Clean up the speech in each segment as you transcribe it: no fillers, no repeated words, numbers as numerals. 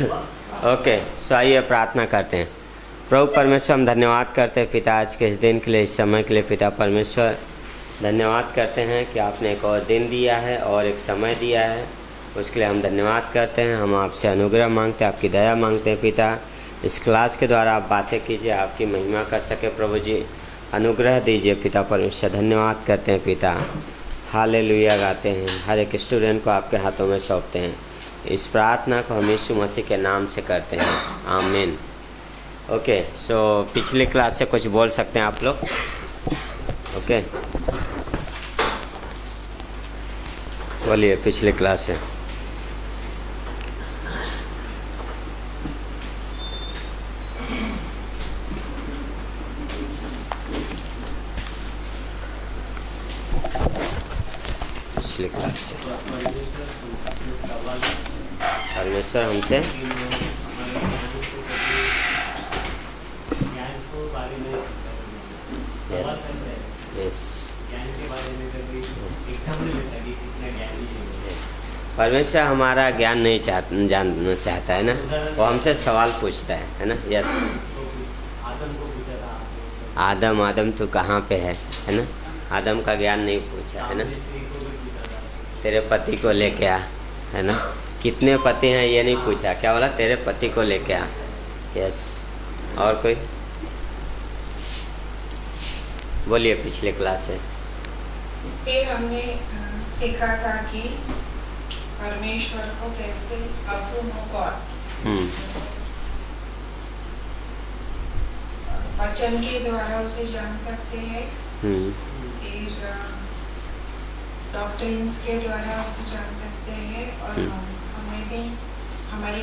Okay, सो आइए प्रार्थना करते हैं। प्रभु परमेश्वर, हम धन्यवाद करते हैं पिता आज के इस दिन के लिए, इस समय के लिए। पिता परमेश्वर, धन्यवाद करते हैं कि आपने एक और दिन दिया है और एक समय दिया है, उसके लिए हम धन्यवाद करते हैं। हम आपसे अनुग्रह मांगते हैं, आपकी दया मांगते हैं पिता। इस क्लास के द्वारा आप बातें कीजिए, आपकी महिमा कर सके प्रभु जी, अनुग्रह दीजिए पिता परमेश्वर। धन्यवाद करते हैं पिता, हालेलुया गाते हैं। हर एक स्टूडेंट को आपके हाथों में सौंपते हैं। इस प्रार्थना को हम यीशु मसीह के नाम से करते हैं, आमीन। ओके, सो पिछली क्लास से कुछ बोल सकते हैं आप लोग? ओके, बोलिए पिछली क्लास से। पिछली क्लास से परमेश्वर हमसे परमेश्वर हमारा ज्ञान नहीं जानना चाहता है ना, वो हमसे सवाल पूछता है ना। यस, आदम आदम तू कहाँ पे है ना। आदम का ज्ञान नहीं पूछा है ना। तेरे पति को लेके आ, है ना। कितने पति हैं ये नहीं पूछा, क्या बोला? तेरे पति को लेके आ। यस, और कोई बोलिए पिछले क्लास से। फिर हमने सीखा था कि परमेश्वर को कैसे वचन के द्वारा उसे जान सकते हैं, फिर डॉक्ट्रिन्स के द्वारा उसे जान सकते हैं, और हमें भी हमारी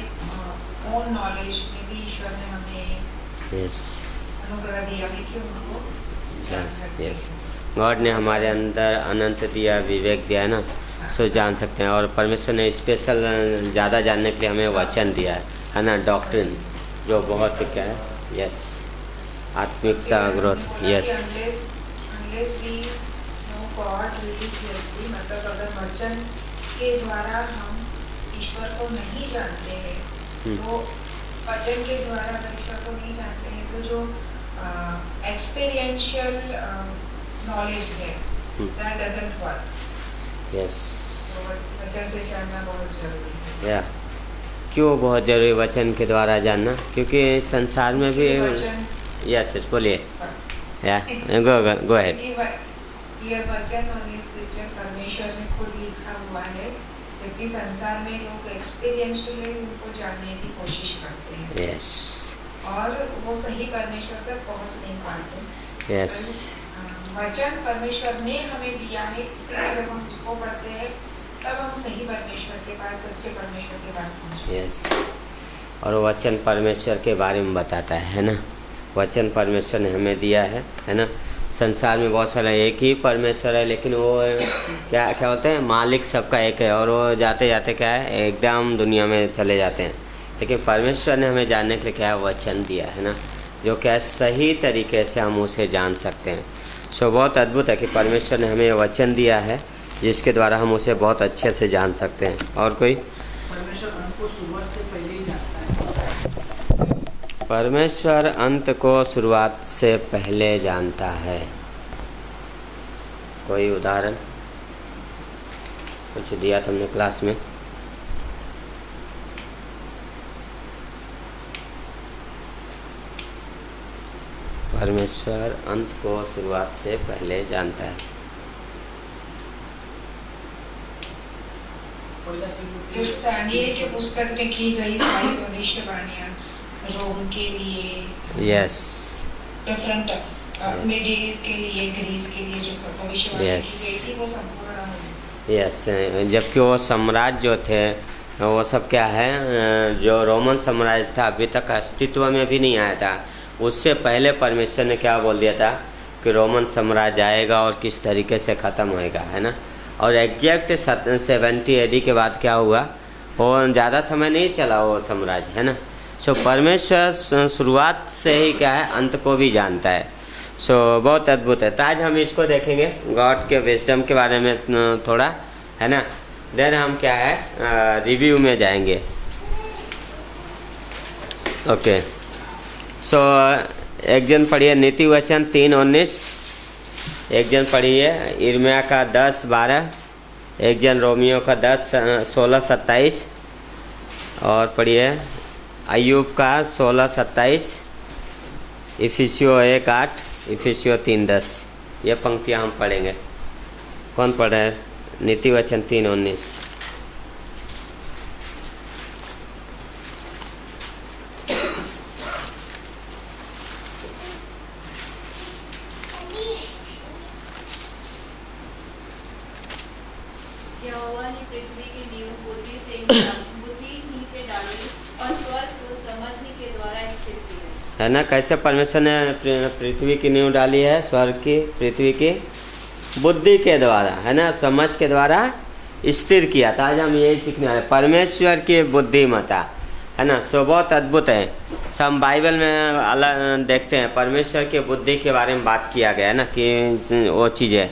ओन नॉलेज में भी ईश्वर ने हमें अनुग्रह दिया है कि उनको जान सकते हैं। गॉड ने हमारे अंदर अनंत दिया, विवेक दिया है ना, सो जान सकते हैं। और परमेश्वर ने स्पेशल ज़्यादा जानने के लिए हमें वचन दिया है ना, डॉक्ट्रिन, जो बहुत क्या है। Yes, आत्मिकता growth. यस, मतलब अगर वचन के द्वारा हम ईश्वर को नहीं जानते हैं, तो वचन के द्वारा अगर ईश्वर को नहीं जानते हैं, तो जो एक्सपीरियंशियल नॉलेज है, that doesn't work. यस, वचन से जानना बहुत जरूरी है। या क्यों बहुत जरूरी वचन के द्वारा जानना? क्योंकि संसार में भी यस यस बोलिए, या गो अहेड। ये वचन और ये स्क्रिप्चर परमेश्वर ने खुद लिखा हुआ है, जबकि संसार में लोग एक्सपीरियंशियली उनको जानने की कोशिश करते हैं। यस, और वो सही परमेश्वर तक पहुंच नहीं पाते। यस, वचन परमेश्वर ने हमें दिया है, इसलिए जब हम उसको पढ़ते हैं तब हम सही परमेश्वर के पास, सच्चे परमेश्वर के पास पहुंचते हैं। यस, और वचन परमेश्वर के बारे में बताता है ना। वचन परमेश्वर ने हमें दिया है ना। संसार में बहुत सारा एक ही परमेश्वर है, लेकिन वो क्या क्या होते हैं, मालिक सबका एक है, और वो जाते जाते क्या है, एकदम दुनिया में चले जाते हैं। लेकिन परमेश्वर ने हमें जानने के लिए क्या है, वचन दिया है ना, जो क्या सही तरीके से हम उसे जान सकते हैं। सो बहुत अद्भुत है कि परमेश्वर ने हमें वचन दिया है, जिसके द्वारा हम उसे बहुत अच्छे से जान सकते हैं। और कोई? परमेश्वर अंत को शुरुआत से पहले ही जानता है। परमेश्वर अंत को शुरुआत से पहले जानता है। कोई उदाहरण कुछ दिया था हमने क्लास में? परमेश्वर अंत को शुरुआत से पहले जानता है। दानियेल की पुस्तक में की गई सारी भविष्यवाणियां रोम के लिए, यस, डिफरेंट मिडिल ईस्ट के लिए, ग्रीस के लिए जो भविष्यवाणी की गई थी, वो संपूर्ण। यस, जबकि वो साम्राज्य जो थे वो सब क्या है, जो रोमन साम्राज्य था अभी तक अस्तित्व में भी नहीं आया था। उससे पहले परमेश्वर ने क्या बोल दिया था कि रोमन साम्राज्य आएगा और किस तरीके से ख़त्म होएगा, है ना। और एग्जैक्ट 70 AD के बाद क्या हुआ, वो ज़्यादा समय नहीं चला वो साम्राज्य, है ना। सो परमेश्वर शुरुआत से ही क्या है, अंत को भी जानता है। सो बहुत अद्भुत है। तो आज हम इसको देखेंगे, गॉड के विजडम के बारे में थोड़ा, है ना। देन हम क्या है रिव्यू में जाएंगे। ओके, सो एक जन पढ़िए नीति वचन 3:19, एक जन पढ़िए इर्मिया का 10:12, एक जन रोमियो का 16:27 और पढ़िए अय्यूब का 16:27, इफिसियो 1:8, इफिसियो 3:10। ये पंक्तियाँ हम पढ़ेंगे। कौन पढ़ रहा है? नीति वचन 3:19। है ना, कैसे परमेश्वर ने पृथ्वी की नींव डाली है? स्वर्ग की, पृथ्वी की बुद्धि के द्वारा, है ना, समझ के द्वारा स्थिर किया था। आज हम यही सीखने वाले, परमेश्वर की बुद्धिमत्ता, है ना। सो बहुत अद्भुत है। सब हम बाइबल में अलग देखते हैं, परमेश्वर की बुद्धि के बारे में बात किया गया है ना, कि वो चीज़ें।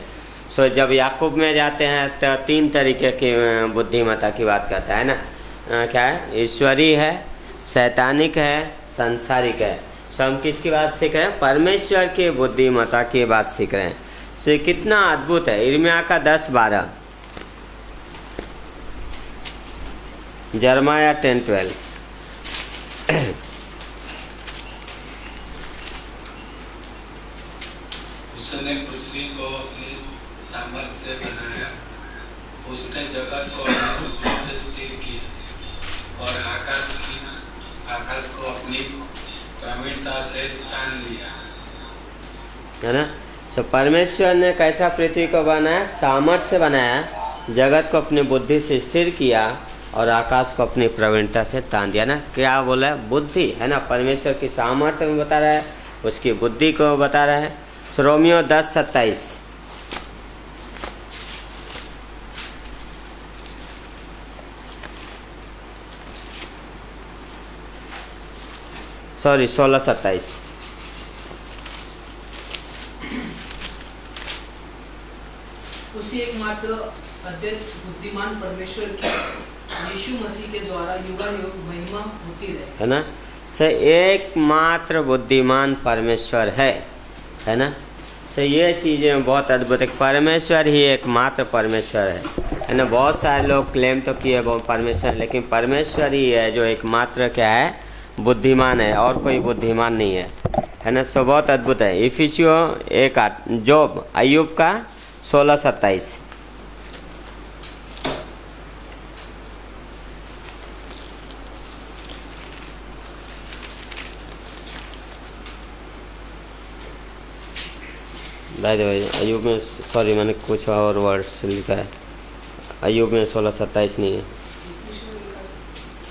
सो जब याकूब में जाते हैं तो 3 तरीके की बुद्धिमत्ता की बात करता है ना। क्या है? ईश्वरीय है, शैतानिक है, संसारिक है। सो हम किसकी बात सीख रहे हैं? परमेश्वर की बुद्धिमत्ता की बात सीख रहे हैं। सो कितना अद्भुत है। इर्मिया का 10:12, जर्माया 10:12। उसने पृथ्वी को अपनी सामर्थ्य से बनाया, उसने जगत को अपनी बुद्धि से स्थिर किया और आकाश को अपनी प्रवीणता से तान लिया, है ना। सो परमेश्वर ने कैसा पृथ्वी को बनाया? सामर्थ्य से बनाया, जगत को अपनी बुद्धि से स्थिर किया और आकाश को अपनी प्रवीणता से तान दिया ना। क्या बोला है? बुद्धि, है ना। परमेश्वर की सामर्थ्य में बता रहा है, उसकी बुद्धि को बता रहा है। सो रोमियो 10:27, सॉरी 16:27। उसी एकमात्र अत्यंत बुद्धिमान परमेश्वर की यीशु मसीह के द्वारा युगानुयुग महिमा होती रहे, है ना। से एकमात्र बुद्धिमान परमेश्वर है ना। से ये चीज़ें बहुत अद्भुत है। परमेश्वर ही एकमात्र परमेश्वर है ना। बहुत सारे लोग क्लेम तो किए वो परमेश्वर, लेकिन परमेश्वर ही है जो एकमात्र क्या है? बुद्धिमान है, और कोई बुद्धिमान नहीं है ना। सो बहुत अद्भुत है। इफिसियो 1:8, जोब, अय्यूब का 16:27। भाई अय्यूब में, सॉरी मैंने कुछ और वर्ड्स लिखा है। अय्यूब में 16:27 नहीं है।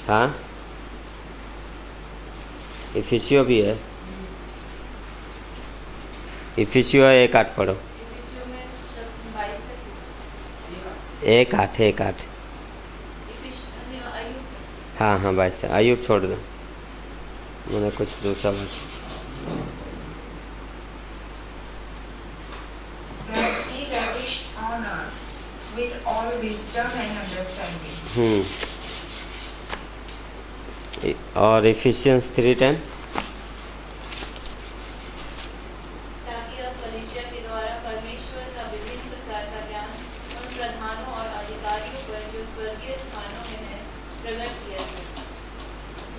हाँ, इफिसियो भी है। इफिसियो 1:8 पढ़ो। 1:8। हाँ 22 से। अय्यूब छोड़ दो, मैंने कुछ दूसरा वर्ष। और इफिशियंस 3:10, ताकि अब कलीसिया के द्वारा परमेश्वर का विभिन्न प्रकार का ज्ञान उन प्रधानों और अधिकारियों पर जो स्वर्गीय स्थानों में है प्रकट किया जाए।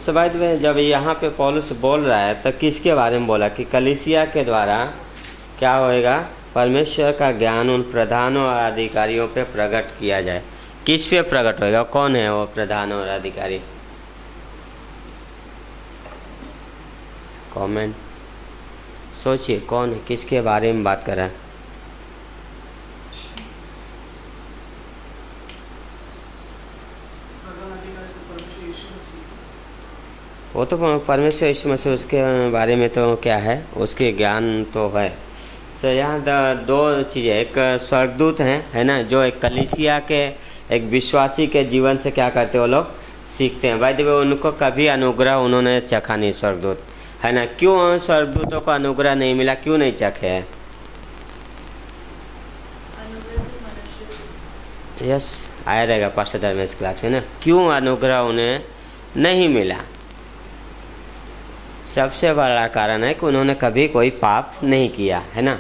सवाद में जब यहाँ पे पौलुस बोल रहा है तो किसके बारे में बोला? कि कलीसिया के द्वारा क्या होएगा? परमेश्वर का ज्ञान उन प्रधानों और अधिकारियों पे प्रकट किया जाए। किस पे प्रकट होएगा? कौन है वो प्रधान और अधिकारी? कमेंट सोचिए, कौन है? किसके बारे में बात कर रहा है? वो तो परमेश्वर यीशु मसीह, उसके बारे में तो क्या है? उसके ज्ञान तो है। सो यहाँ 2 चीज़ें, एक स्वर्गदूत हैं, है ना, जो एक कलीसिया के एक विश्वासी के जीवन से क्या करते वो लोग सीखते हैं। भाई उनको कभी अनुग्रह उन्होंने चखा नहीं, स्वर्गदूत, है ना। क्यों स्वर्गदूतों को अनुग्रह नहीं मिला? क्यों नहीं चखे हैं? यस, आया रहेगा पास्टर धर्मेश क्लास में ना। क्यों अनुग्रह उन्हें नहीं मिला? सबसे बड़ा कारण है कि उन्होंने कभी कोई पाप नहीं किया, है ना।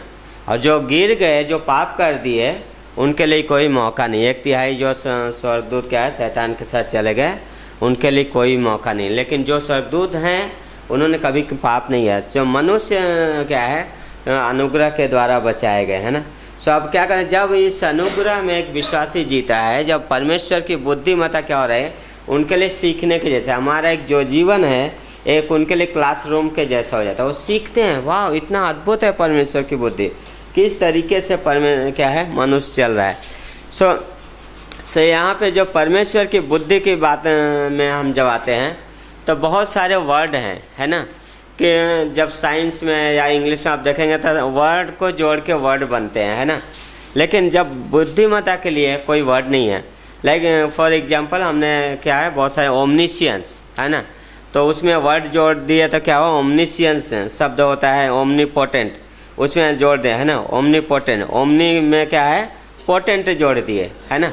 और जो गिर गए, जो पाप कर दिए, उनके लिए कोई मौका नहीं। 1/3 जो स्वर्गदूत क्या है शैतान के साथ चले गए, उनके लिए कोई मौका नहीं। लेकिन जो स्वर्गदूत हैं उन्होंने कभी पाप नहीं किया। जो मनुष्य क्या है अनुग्रह के द्वारा बचाए गए, है ना। सो अब क्या करें, जब इस अनुग्रह में एक विश्वासी जीता है, जब परमेश्वर की बुद्धिमत्ता क्या हो रही है, उनके लिए सीखने के जैसे हमारा एक जो जीवन है एक उनके लिए क्लासरूम के जैसा हो जाता है। वो सीखते हैं, वाह इतना अद्भुत है परमेश्वर की बुद्धि, किस तरीके से क्या है मनुष्य चल रहा है। सो यहाँ पे जो परमेश्वर की बुद्धि की बात में हम जब आते हैं तो बहुत सारे वर्ड हैं, है ना, कि जब साइंस में या इंग्लिश में आप देखेंगे तो वर्ड को जोड़ के वर्ड बनते हैं, है ना। लेकिन जब बुद्धिमत्ता के लिए कोई वर्ड नहीं है। लाइक फॉर एग्जांपल हमने क्या है बहुत सारे ओमनिशियंस, है ना, तो उसमें वर्ड जोड़ दिए तो क्या हो, ओमनिशियंस शब्द होता है, ओमनीपोटेंट उसमें जोड़ दे, है ना, ओमनीपोटेंट, ओमनी में क्या है पोटेंट जोड़ दिए, है ना,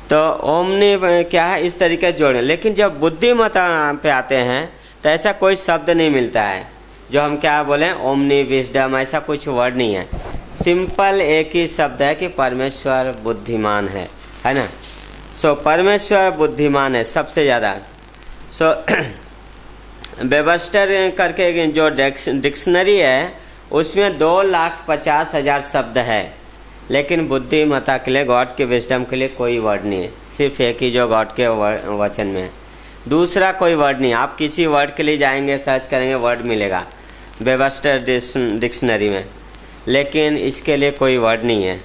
तो ओमनी क्या है इस तरीके से जोड़े। लेकिन जब बुद्धिमत्ता पे आते हैं तो ऐसा कोई शब्द नहीं मिलता है जो हम क्या बोलें ओमनी विजडम, ऐसा कुछ वर्ड नहीं है। सिंपल एक ही शब्द है कि परमेश्वर बुद्धिमान है ना। सो परमेश्वर बुद्धिमान है सबसे ज़्यादा। सो वेबस्टर करके जो डिक्शनरी है उसमें 2,50,000 शब्द है, लेकिन बुद्धिमत्ता के लिए, गॉड के विजडम के लिए कोई वर्ड नहीं है, सिर्फ एक ही जो गॉड के वचन में है, दूसरा कोई वर्ड नहीं। आप किसी वर्ड के लिए जाएंगे सर्च करेंगे वर्ड मिलेगा वेबस्टर डिक्शनरी में, लेकिन इसके लिए कोई वर्ड नहीं है।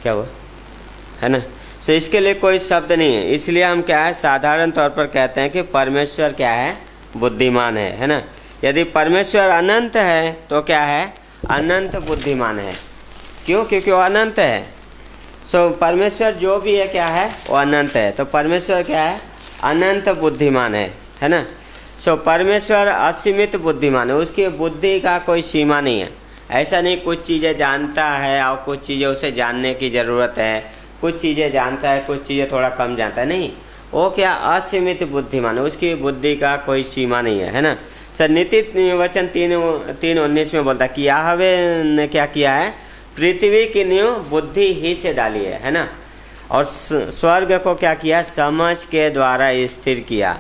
क्या हुआ, है ना। सो इसके लिए कोई शब्द नहीं है, इसलिए हम क्या है साधारण तौर पर कहते हैं कि परमेश्वर क्या है बुद्धिमान है ना। यदि परमेश्वर अनंत है तो क्या है अनंत बुद्धिमान है। क्यों? क्योंकि वो अनंत है। सो परमेश्वर जो भी है क्या है वो अनंत है, तो परमेश्वर क्या है अनंत बुद्धिमान है ना। सो परमेश्वर असीमित बुद्धिमान है, उसकी बुद्धि का कोई सीमा नहीं है। ऐसा नहीं कुछ चीज़ें जानता है और कुछ चीज़ें उसे जानने की ज़रूरत है, कुछ चीज़ें जानता है कुछ चीज़ें थोड़ा कम जानता है, नहीं, वो क्या असीमित बुद्धिमान है, उसकी बुद्धि का कोई सीमा नहीं है ना। सर नीति वचन 3:19 में बोलता है कि याहवे ने क्या किया है पृथ्वी की नींव बुद्धि ही से डाली है ना, और स्वर्ग को क्या किया समझ के द्वारा स्थिर किया।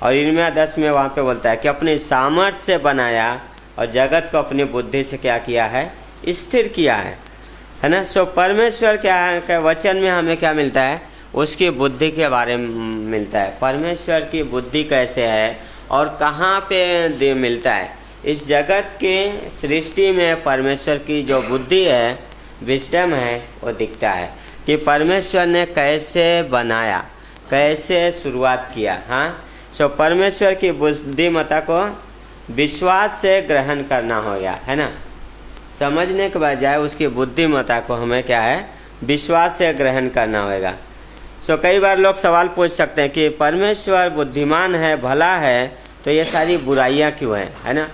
और इनमें 10 में वहाँ पे बोलता है कि अपनी सामर्थ्य से बनाया और जगत को अपनी बुद्धि से क्या किया है स्थिर किया है ना। सो परमेश्वर क्या है कि वचन में हमें क्या मिलता है उसकी बुद्धि के बारे में मिलता है। परमेश्वर की बुद्धि कैसे है और कहाँ पे मिलता है। इस जगत के सृष्टि में परमेश्वर की जो बुद्धि है विजडम है वो दिखता है कि परमेश्वर ने कैसे बनाया, कैसे शुरुआत किया। हाँ, सो परमेश्वर की बुद्धिमत्ता को विश्वास से ग्रहण करना होगा, है ना। समझने के बजाय उसकी बुद्धिमत्ता को हमें क्या है विश्वास से ग्रहण करना होगा। सो कई बार लोग सवाल पूछ सकते हैं कि परमेश्वर बुद्धिमान है, भला है, तो ये सारी बुराइयां क्यों हैं, है ना।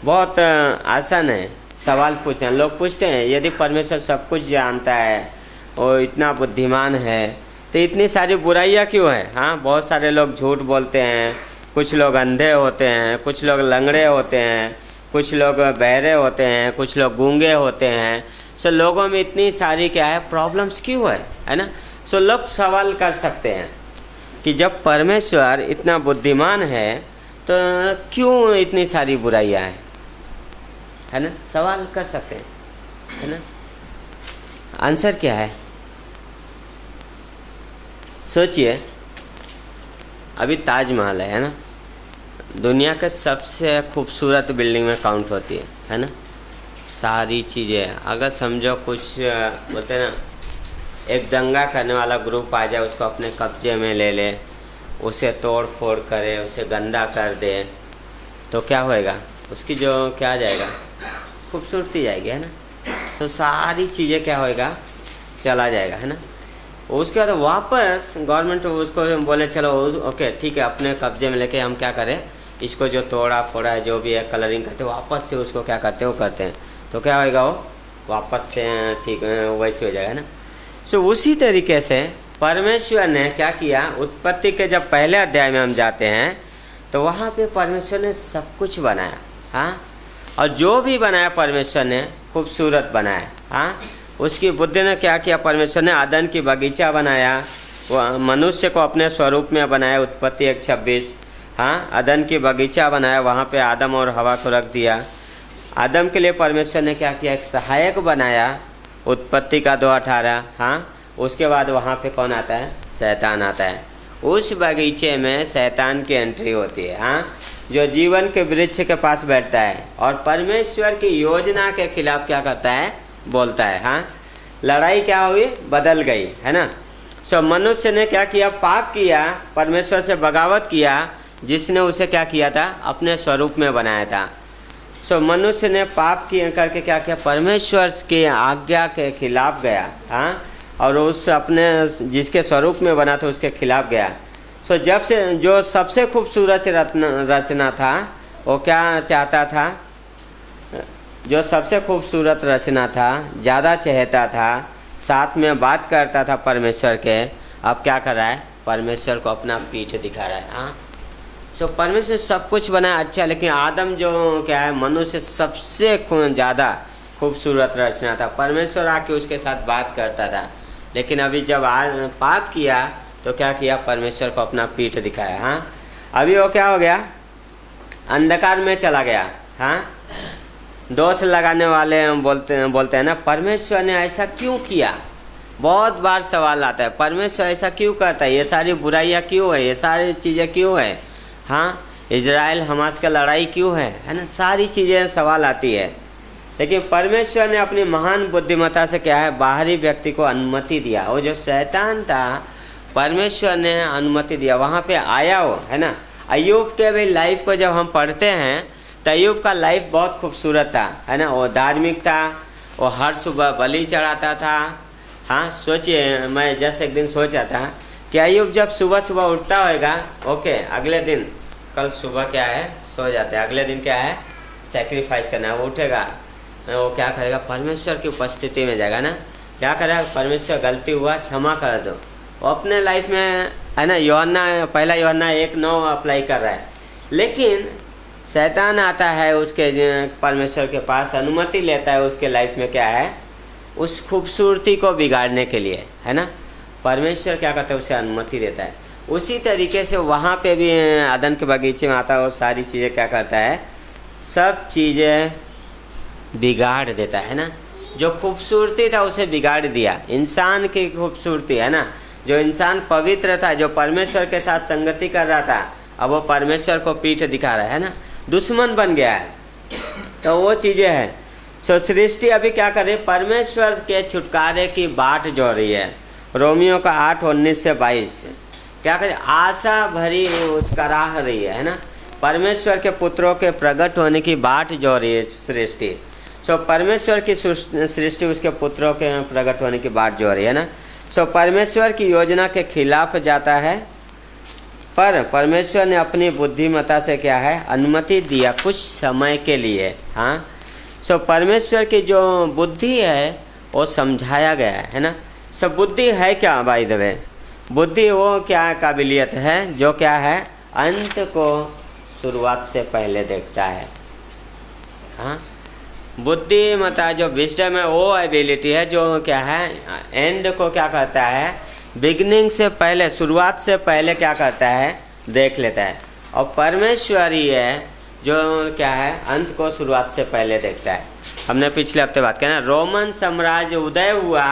बहुत आसान है सवाल पूछना। लोग पूछते हैं यदि परमेश्वर सब कुछ जानता है और इतना बुद्धिमान है तो इतनी सारी बुराइयां क्यों हैं। हाँ, बहुत सारे लोग झूठ बोलते हैं, कुछ लोग अंधे होते हैं, कुछ लोग लंगड़े होते हैं, कुछ लोग बहरे होते हैं, कुछ लोग गूंगे होते हैं। सो लोगों में इतनी सारी क्या है प्रॉब्लम्स क्यों है ना। सो लोग सवाल कर सकते हैं कि जब परमेश्वर इतना बुद्धिमान है तो क्यों इतनी सारी बुराइयां हैं, है ना। सवाल कर सकते हैं, है ना। आंसर क्या है सोचिए। अभी ताजमहल है ना, दुनिया के सबसे खूबसूरत बिल्डिंग में काउंट होती है ना। सारी चीज़ें अगर समझो कुछ बोलते हैं ना, एक दंगा करने वाला ग्रुप आ जाए उसको अपने कब्जे में ले ले, उसे तोड़ फोड़ करे, उसे गंदा कर दे, तो क्या होएगा उसकी जो क्या जाएगा खूबसूरती जाएगी, है ना। तो सारी चीज़ें क्या होएगा चला जाएगा, है ना। उसके बाद वापस गवर्नमेंट उसको बोले चलो ओके ठीक है अपने कब्जे में लेके हम क्या करें इसको जो तोड़ा फोड़ा है जो भी है कलरिंग करते वापस से उसको क्या करते वो करते हैं, तो क्या होएगा वो वापस से ठीक वैसे हो जाएगा ना। सो उसी तरीके से परमेश्वर ने क्या किया उत्पत्ति के जब पहले अध्याय में हम जाते हैं तो वहाँ पे परमेश्वर ने सब कुछ बनाया। हाँ, और जो भी बनाया परमेश्वर ने खूबसूरत बनाया। हाँ, उसकी बुद्धि ने क्या किया, परमेश्वर ने आदन की बगीचा बनाया, वो मनुष्य को अपने स्वरूप में बनाया, उत्पत्ति 1:26। हाँ, आदन की बगीचा बनाया, वहाँ पे आदम और हवा को रख दिया। आदम के लिए परमेश्वर ने क्या किया, एक सहायक बनाया, उत्पत्ति का 2:18। हाँ, उसके बाद वहाँ पे कौन आता है, शैतान आता है। उस बगीचे में शैतान की एंट्री होती है। हाँ, जो जीवन के वृक्ष के पास बैठता है और परमेश्वर की योजना के खिलाफ क्या करता है, बोलता है। हाँ, लड़ाई क्या हुई, बदल गई, है ना। सो मनुष्य ने क्या किया, पाप किया, परमेश्वर से बगावत किया, जिसने उसे क्या किया था, अपने स्वरूप में बनाया था। सो मनुष्य ने पाप किया करके क्या किया, परमेश्वर की आज्ञा के खिलाफ गया। हाँ, और उस अपने जिसके स्वरूप में बना था उसके खिलाफ गया। सो जब से जो सबसे खूबसूरत रचना था वो क्या चाहता था, जो सबसे खूबसूरत रचना था, ज़्यादा चाहता था, साथ में बात करता था परमेश्वर के, अब क्या कर रहा है, परमेश्वर को अपना पीठ दिखा रहा है। हाँ, सो परमेश्वर सब कुछ बनाया अच्छा, लेकिन आदम जो क्या है, मनुष्य सबसे ज़्यादा खूबसूरत रचना था। परमेश्वर आके उसके साथ बात करता था, लेकिन अभी जब पाप किया तो क्या किया, परमेश्वर को अपना पीठ दिखाया। हाँ, अभी वो क्या हो गया, अंधकार में चला गया। हाँ, दोष लगाने वाले बोलते हैं ना, परमेश्वर ने ऐसा क्यों किया। बहुत बार सवाल आता है, परमेश्वर ऐसा क्यों करता है, ये सारी बुराइयाँ क्यों है, ये सारी चीज़ें क्यों है। हाँ, इजराइल हमास का लड़ाई क्यों है ना, सारी चीज़ें सवाल आती है। लेकिन परमेश्वर ने अपनी महान बुद्धिमत्ता से क्या है, बाहरी व्यक्ति को अनुमति दिया। वो जो शैतान था, परमेश्वर ने अनुमति दिया, वहाँ पे आया वो, है ना। अय्यूब के भी लाइफ को जब हम पढ़ते हैं तो अय्यूब का लाइफ बहुत खूबसूरत था, है ना। वो धार्मिक था, वो हर सुबह बलि चढ़ाता था। हाँ, सोचिए, मैं जैसे एक दिन सोचा था कि अय्यूब जब सुबह सुबह उठता होगा, ओके, अगले दिन कल सुबह क्या है, सो जाते हैं, अगले दिन क्या है, सेक्रीफाइस करना है। वो उठेगा, वो क्या करेगा, परमेश्वर की उपस्थिति में जाएगा ना, क्या करेगा, परमेश्वर गलती हुआ क्षमा कर दो। वो अपने लाइफ में, है ना, यूहन्ना, पहला यूहन्ना 1:9 अप्लाई कर रहा है। लेकिन शैतान आता है उसके परमेश्वर के पास, अनुमति लेता है उसके लाइफ में, क्या है, उस खूबसूरती को बिगाड़ने के लिए, है ना। परमेश्वर क्या करता है, उसे अनुमति देता है। उसी तरीके से वहाँ पे भी आदन के बगीचे में आता है, वो सारी चीज़ें क्या करता है, सब चीज़ें बिगाड़ देता है ना। जो खूबसूरती था उसे बिगाड़ दिया, इंसान की खूबसूरती, है ना। जो इंसान पवित्र था, जो परमेश्वर के साथ संगति कर रहा था, अब वो परमेश्वर को पीठ दिखा रहा है ना, दुश्मन बन गया है। तो वो चीज़ें हैं। सो सृष्टि अभी क्या करे, परमेश्वर के छुटकारे की बाट जो रही है। रोमियो का 8:19-22 क्या करे, आशा भरी उसका राह रही है ना। परमेश्वर के पुत्रों के प्रकट होने की बाट जो रही है सृष्टि। सो परमेश्वर की सृष्टि, उसके पुत्रों के प्रकट होने की बाट जो रही है ना। सो परमेश्वर की योजना के खिलाफ जाता है, पर परमेश्वर ने अपनी बुद्धिमत्ता से क्या है, अनुमति दिया कुछ समय के लिए। हाँ, सो परमेश्वर की जो बुद्धि है वो समझाया गया है ना। सो बुद्धि है क्या, बाय द वे, बुद्धि वो क्या काबिलियत है जो क्या है, अंत को शुरुआत से पहले देखता है। हाँ, बुद्धिमत्ता जो विजडम है वो एबिलिटी है जो क्या है, एंड को क्या करता है, बिगिनिंग से पहले, शुरुआत से पहले क्या करता है, देख लेता है। और परमेश्वर ही है जो क्या है, अंत को शुरुआत से पहले देखता है। हमने पिछले हफ्ते बात किया ना, रोमन साम्राज्य उदय हुआ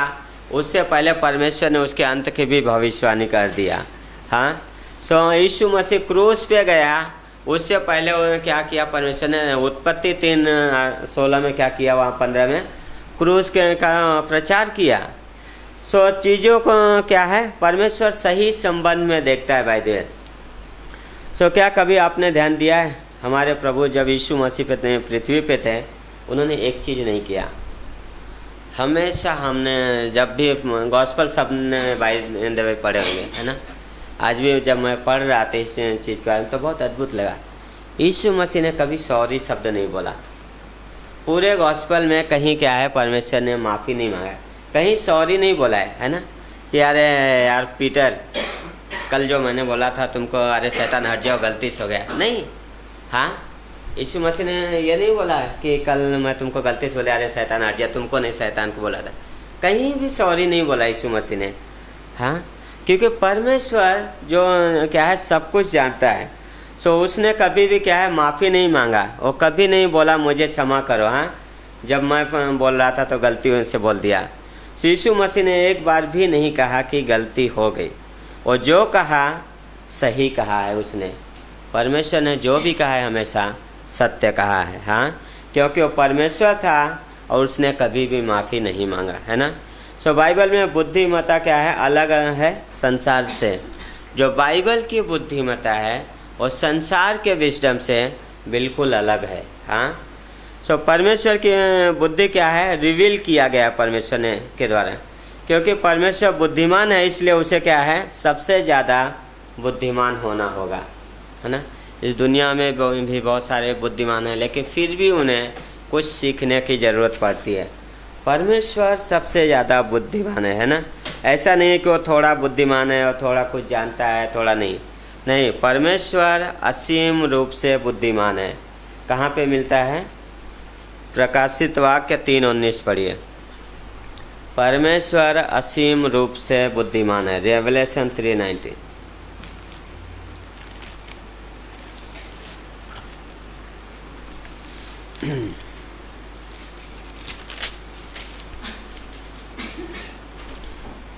उससे पहले परमेश्वर ने उसके अंत की भी भविष्यवाणी कर दिया। हाँ, सो यीशु मसीह क्रूस पे गया, उससे पहले उन्होंने क्या किया, परमेश्वर ने उत्पत्ति 3:16 में क्या किया, वहाँ 15 में क्रूस के का प्रचार किया। सो चीज़ों को क्या है, परमेश्वर सही संबंध में देखता है। भाई देव, सो क्या कभी आपने ध्यान दिया है, हमारे प्रभु जब यीशु मसीह पे पृथ्वी पे थे, उन्होंने एक चीज़ नहीं किया। हमेशा हमने जब भी गॉस्पल सबने बाई देवे पढ़े होंगे, है ना। आज भी जब मैं पढ़ रहा था इस चीज़ के बारे में तो बहुत अद्भुत लगा। यीशु मसीह ने कभी सॉरी शब्द नहीं बोला। पूरे गॉस्पल में कहीं क्या है, परमेश्वर ने माफ़ी नहीं मांगा, कहीं सॉरी नहीं बोला है ना। कि यार पीटर कल जो मैंने बोला था तुमको, अरे शैतान हट जाओ, गलती से हो गया, नहीं। हाँ, यीशु मसीह ने ये नहीं बोला कि कल मैं तुमको गलती से बोला अरे शैतान हट जा, तुमको नहीं, शैतान को बोला था। कहीं भी सॉरी नहीं बोला यीशु मसीह ने। हाँ, क्योंकि परमेश्वर जो क्या है सब कुछ जानता है। सो उसने कभी भी क्या है माफ़ी नहीं मांगा, वो कभी नहीं बोला मुझे क्षमा करो। हाँ, जब मैं बोल रहा था तो गलती से बोल दिया। यीशु मसीह ने एक बार भी नहीं कहा कि गलती हो गई, और जो कहा सही कहा है उसने। परमेश्वर ने जो भी कहा है हमेशा सत्य कहा है। हाँ, क्योंकि वो परमेश्वर था और उसने कभी भी माफ़ी नहीं मांगा, है ना। सो बाइबल में बुद्धिमत्ता क्या है, अलग है संसार से। जो बाइबल की बुद्धिमत्ता है वो संसार के विजडम से बिल्कुल अलग है। हाँ, सो परमेश्वर की बुद्धि क्या है, रिवील किया गया परमेश्वर ने के द्वारा। क्योंकि परमेश्वर बुद्धिमान है, इसलिए उसे क्या है सबसे ज़्यादा बुद्धिमान होना होगा, है ना। इस दुनिया में भी बहुत सारे बुद्धिमान हैं, लेकिन फिर भी उन्हें कुछ सीखने की ज़रूरत पड़ती है। परमेश्वर सबसे ज़्यादा बुद्धिमान है ना। ऐसा नहीं है कि वो थोड़ा बुद्धिमान है और थोड़ा कुछ जानता है, थोड़ा नहीं। नहीं, परमेश्वर असीम रूप से बुद्धिमान है। कहाँ पे मिलता है? प्रकाशित वाक्य 3:19 पढ़िए। परमेश्वर असीम रूप से बुद्धिमान है, रेवलेशन 3:19।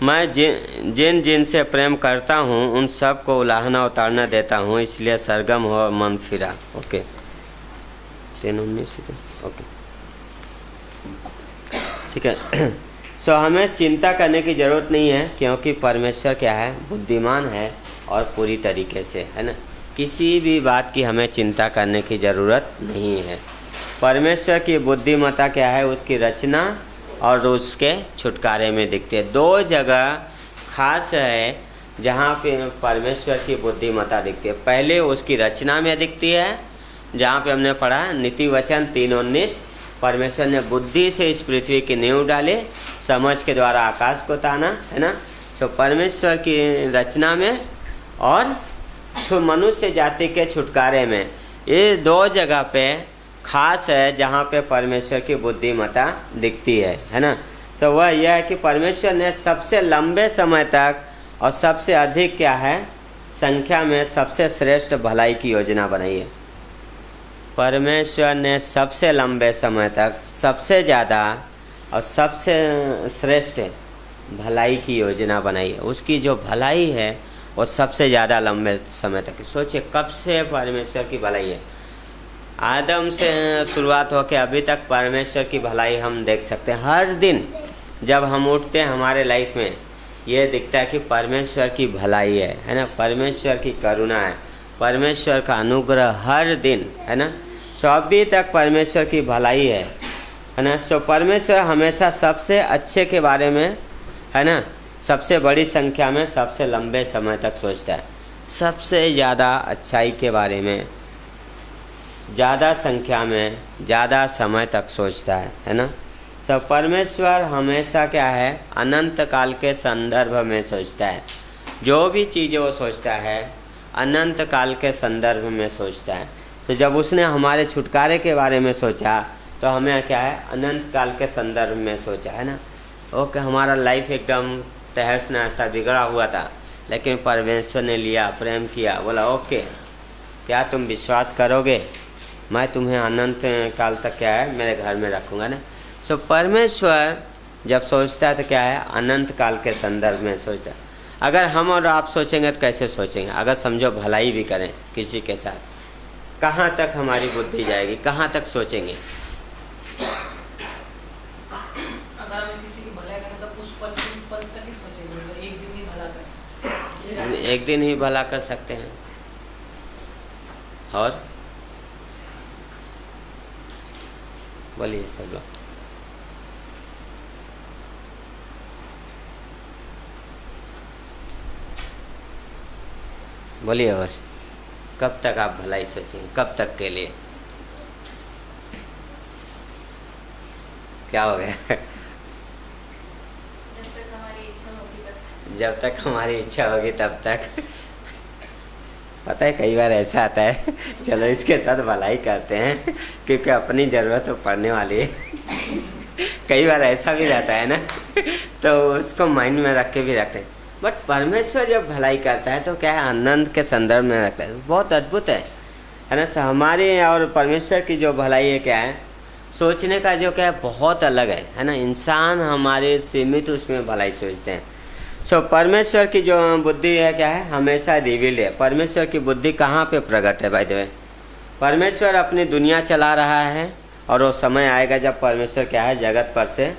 मैं जिन से प्रेम करता हूँ उन सब को उलाहना उतारना देता हूँ, इसलिए सरगम हो मन फिरा। ओके, 3:19। ओके, ठीक है। सो हमें चिंता करने की ज़रूरत नहीं है, क्योंकि परमेश्वर क्या है, बुद्धिमान है और पूरी तरीके से, है ना। किसी भी बात की हमें चिंता करने की ज़रूरत नहीं है। परमेश्वर की बुद्धिमत्ता क्या है, उसकी रचना और उसके छुटकारे में दिखती है। दो जगह खास है जहाँ पे परमेश्वर की बुद्धिमत्ता दिखती है। पहले उसकी रचना में दिखती है, जहाँ पे हमने पढ़ा नीति वचन 3:19, परमेश्वर ने बुद्धि से इस पृथ्वी की नींव डाले, समझ के द्वारा आकाश को ताना, है ना। तो परमेश्वर की रचना में और मनुष्य जाति के छुटकारे में, ये दो जगह पे खास है जहाँ पे परमेश्वर की बुद्धिमत्ता दिखती है ना। तो वह यह है कि परमेश्वर ने सबसे लंबे समय तक और सबसे अधिक क्या है संख्या में सबसे श्रेष्ठ भलाई की योजना बनाई है। परमेश्वर ने सबसे लंबे समय तक सबसे ज़्यादा और सबसे श्रेष्ठ भलाई की योजना बनाई है। उसकी जो भलाई है वो सबसे ज़्यादा लंबे समय तक। सोचिए कब से परमेश्वर की भलाई है। आदम से शुरुआत होकर अभी तक परमेश्वर की भलाई हम देख सकते हैं। हर दिन जब हम उठते हैं हमारे लाइफ में ये दिखता है कि परमेश्वर की भलाई है ना, परमेश्वर की करुणा है, परमेश्वर का अनुग्रह हर दिन, है ना। सो अभी तक परमेश्वर की भलाई है ना। सो परमेश्वर हमेशा सबसे अच्छे के बारे में, है ना, सबसे बड़ी संख्या में सबसे लंबे समय तक सोचता है, सबसे ज़्यादा अच्छाई के बारे में ज़्यादा संख्या में ज़्यादा समय तक सोचता है ना। तो परमेश्वर हमेशा क्या है अनंत काल के संदर्भ में सोचता है। जो भी चीज़ें वो सोचता है अनंत काल के संदर्भ में सोचता है। तो जब उसने हमारे छुटकारे के बारे में सोचा तो हमें क्या है अनंत काल के संदर्भ में सोचा, है ना। ओके, हमारा लाइफ एकदम तहस नहस था, बिगड़ा हुआ था, लेकिन परमेश्वर ने लिया, प्रेम किया, बोला ओके क्या तुम विश्वास करोगे, मैं तुम्हें अनंत काल तक क्या है मेरे घर में रखूँगा ना। सो परमेश्वर जब सोचता है तो क्या है अनंत काल के संदर्भ में सोचता है। अगर हम और आप सोचेंगे तो कैसे सोचेंगे? अगर समझो भलाई भी करें किसी के साथ, कहाँ तक हमारी बुद्धि जाएगी, कहाँ तक सोचेंगे? अगर हमें किसी की भलाई करें तो उस पल तक ही सोचेंगे, एक दिन ही भला कर सकते हैं। एक दिन ही भला कर सकते हैं। और बोलिए सब लोग। बोलिए। और कब तक आप भलाई सोचेंगे? कब तक के लिए? क्या हो गया? जब तक हमारी इच्छा होगी तब जब तक हमारी इच्छा होगी तब तक। पता है कई बार ऐसा आता है, चलो इसके साथ भलाई करते हैं क्योंकि अपनी ज़रूरत तो पड़ने वाली है। कई बार ऐसा भी रहता है ना, तो उसको माइंड में रख के भी रखते हैं। बट परमेश्वर जब भलाई करता है तो क्या है, आनंद के संदर्भ में रखता है। बहुत अद्भुत है ना। हमारे और परमेश्वर की जो भलाई है क्या है, सोचने का जो क्या है बहुत अलग है ना। इंसान हमारे सीमित उसमें भलाई सोचते हैं। सो परमेश्वर की जो बुद्धि है क्या है, हमेशा रिवील है। परमेश्वर की बुद्धि कहाँ पे प्रकट है? बाय द वे, परमेश्वर अपनी दुनिया चला रहा है और वो समय आएगा जब परमेश्वर क्या है, जगत पर से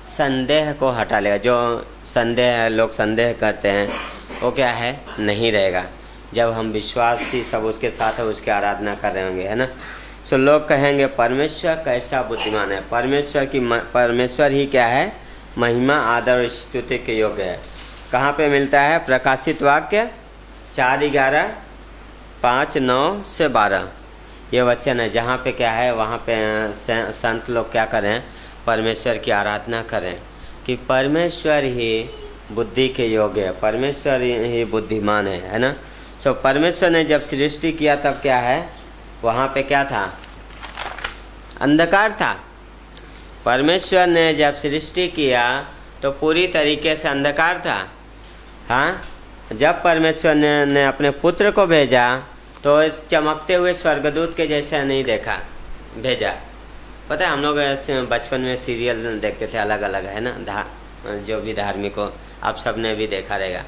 संदेह को हटा लेगा। जो संदेह लोग संदेह करते हैं वो क्या है, नहीं रहेगा। जब हम विश्वासी सब उसके साथ है, उसकी आराधना कर रहे होंगे, है ना। सो लोग कहेंगे परमेश्वर कैसा बुद्धिमान है। परमेश्वर ही क्या है, महिमा आदर और स्तुति के योग्य है। कहाँ पे मिलता है? प्रकाशित वाक्य 4:11, 5:9 से 12 ये वचन है, जहाँ पे क्या है, वहाँ पे संत लोग क्या करें, परमेश्वर की आराधना करें कि परमेश्वर ही बुद्धि के योग्य है, परमेश्वर ही बुद्धिमान है ना। सो परमेश्वर ने जब सृष्टि किया तब क्या है, वहाँ पे क्या था, अंधकार था। परमेश्वर ने जब सृष्टि किया तो पूरी तरीके से अंधकार था। हाँ, जब परमेश्वर ने अपने पुत्र को भेजा तो इस चमकते हुए स्वर्गदूत के जैसा नहीं देखा, भेजा। पता है हम लोग बचपन में सीरियल देखते थे अलग अलग, है ना, जो भी धार्मिक हो, आप सब ने भी देखा रहेगा।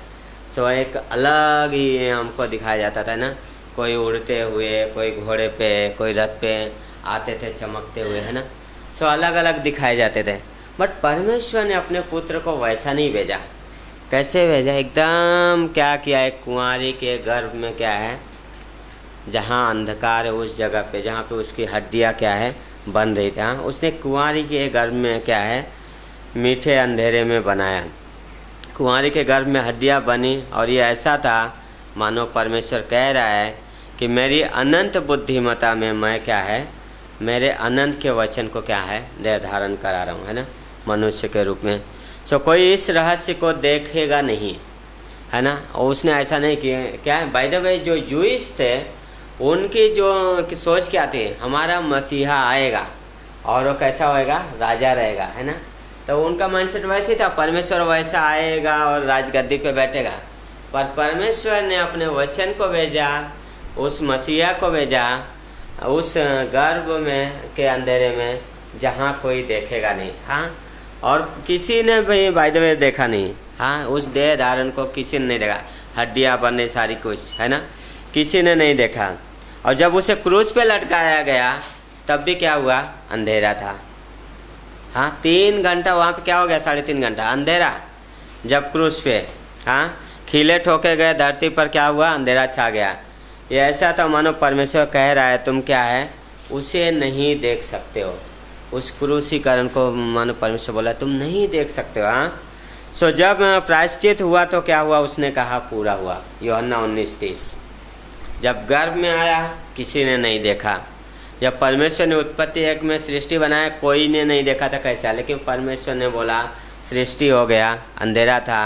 सो एक अलग ही हमको दिखाया जाता था ना, कोई उड़ते हुए, कोई घोड़े पे, कोई रथ पे आते थे चमकते हुए, है ना। सो अलग अलग दिखाए जाते थे। बट परमेश्वर ने अपने पुत्र को वैसा नहीं भेजा। कैसे भेजा? एकदम क्या किया, एक कुंवारी के गर्भ में क्या है, जहाँ अंधकार है उस जगह पे, जहाँ पे उसकी हड्डियाँ क्या है बन रही थी, हाँ, उसने कुंवारी के गर्भ में क्या है, मीठे अंधेरे में बनाया। कुंवारी के गर्भ में हड्डियाँ बनी और ये ऐसा था मानो परमेश्वर कह रहा है कि मेरी अनंत बुद्धिमत्ता में मैं क्या है, मेरे अनंत के वचन को क्या है, देह धारण करा रहा हूँ, है ना, मनुष्य के रूप में। सो कोई इस रहस्य को देखेगा नहीं, है ना। और उसने ऐसा नहीं किया। क्या है, बाय द वे, जो जूइश थे उनकी जो सोच क्या थी, हमारा मसीहा आएगा और वो कैसा होएगा, राजा रहेगा, है ना। तो उनका माइंडसेट वैसे ही था, परमेश्वर वैसा आएगा और राजगद्दी पे बैठेगा। पर परमेश्वर ने अपने वचन को भेजा, उस मसीहा को भेजा उस गर्भ में के अंधेरे में जहाँ कोई देखेगा नहीं, हाँ, और किसी ने भी बाय द वे देखा नहीं, हाँ, उस देह धारण को किसी ने नहीं देखा, हड्डियाँ बनने सारी कुछ, है ना, किसी ने नहीं देखा। और जब उसे क्रूस पे लटकाया गया तब भी क्या हुआ, अंधेरा था। हाँ, 3 घंटा वहाँ पे क्या हो गया, 3.5 घंटा अंधेरा। जब क्रूस पे हाँ खीले ठोके गए, धरती पर क्या हुआ, अंधेरा छा गया। ये ऐसा था मानो परमेश्वर कह रहा है तुम क्या है, उसे नहीं देख सकते हो। उस क्रूसीकरण को मानो परमेश्वर बोला तुम नहीं देख सकते हो। हाँ, सो जब प्रायश्चित हुआ तो क्या हुआ, उसने कहा पूरा हुआ, यूहन्ना 19:30। जब गर्भ में आया किसी ने नहीं देखा। जब परमेश्वर ने उत्पत्ति 1 में सृष्टि बनाया, कोई ने नहीं देखा था कैसा, लेकिन परमेश्वर ने बोला सृष्टि हो गया, अंधेरा था।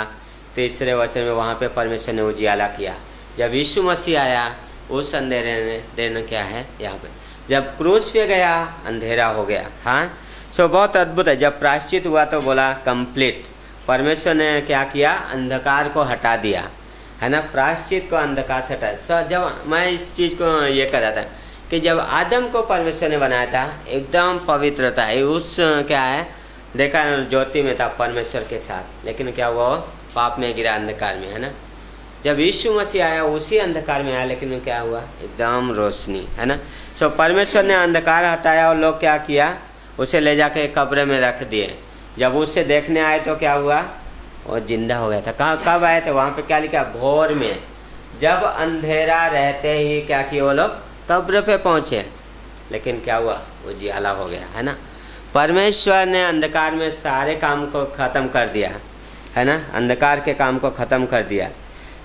3रे वचन में वहाँ पे परमेश्वर ने उजियाला किया। जब यीशु मसीह आया उस अंधेरे ने देना क्या है यहाँ पे, जब क्रूस पे गया अंधेरा हो गया। हाँ, सो बहुत अद्भुत है। जब प्रायश्चित हुआ तो बोला कंप्लीट। परमेश्वर ने क्या किया, अंधकार को हटा दिया, है ना, प्रायश्चित को अंधकार से हटा। सो जब मैं इस चीज़ को ये कर रहा था कि जब आदम को परमेश्वर ने बनाया था एकदम पवित्र था, उस क्या है देखा ज्योति में था परमेश्वर के साथ, लेकिन क्या हुआ, पाप में गिरा, अंधकार में, है ना। जब यीशु मसीह आया उसी अंधकार में आया, लेकिन क्या हुआ, एकदम रोशनी, है ना। सो परमेश्वर ने अंधकार हटाया और लोग क्या किया, उसे ले जाके कब्र में रख दिए। जब उससे देखने आए तो क्या हुआ, वो जिंदा हो गया था। कब आए थे, वहाँ पे क्या लिखा, भोर में। जब अंधेरा रहते ही क्या किए वो लोग, कब्र पे पहुँचे, लेकिन क्या हुआ, वो उजियाला हो गया, है ना। परमेश्वर ने अंधकार में सारे काम को ख़त्म कर दिया, है ना, अंधकार के काम को ख़त्म कर दिया।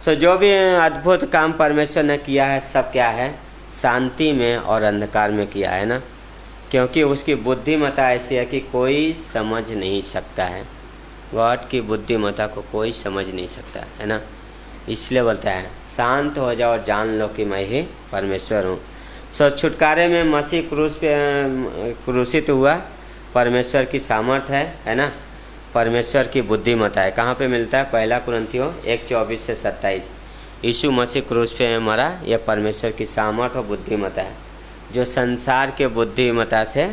सो जो भी अद्भुत काम परमेश्वर ने किया है सब क्या है, शांति में और अंधकार में किया है ना, क्योंकि उसकी बुद्धिमत्ता ऐसी है कि कोई समझ नहीं सकता है। गॉड की बुद्धिमत्ता को कोई समझ नहीं सकता, है ना। इसलिए बोलता है शांत हो जाओ और जान लो कि मैं ही परमेश्वर हूँ। सो छुटकारे में मसीह क्रूस पे क्रूसित हुआ, परमेश्वर की सामर्थ है ना, परमेश्वर की बुद्धिमत्ता है। कहाँ पे मिलता है? 1 कुरिन्थियों 1:24 से 27। यीशु मसीह क्रूस पे मरा, यह परमेश्वर की सामर्थ और बुद्धिमत्ता है जो संसार के बुद्धिमत्ता से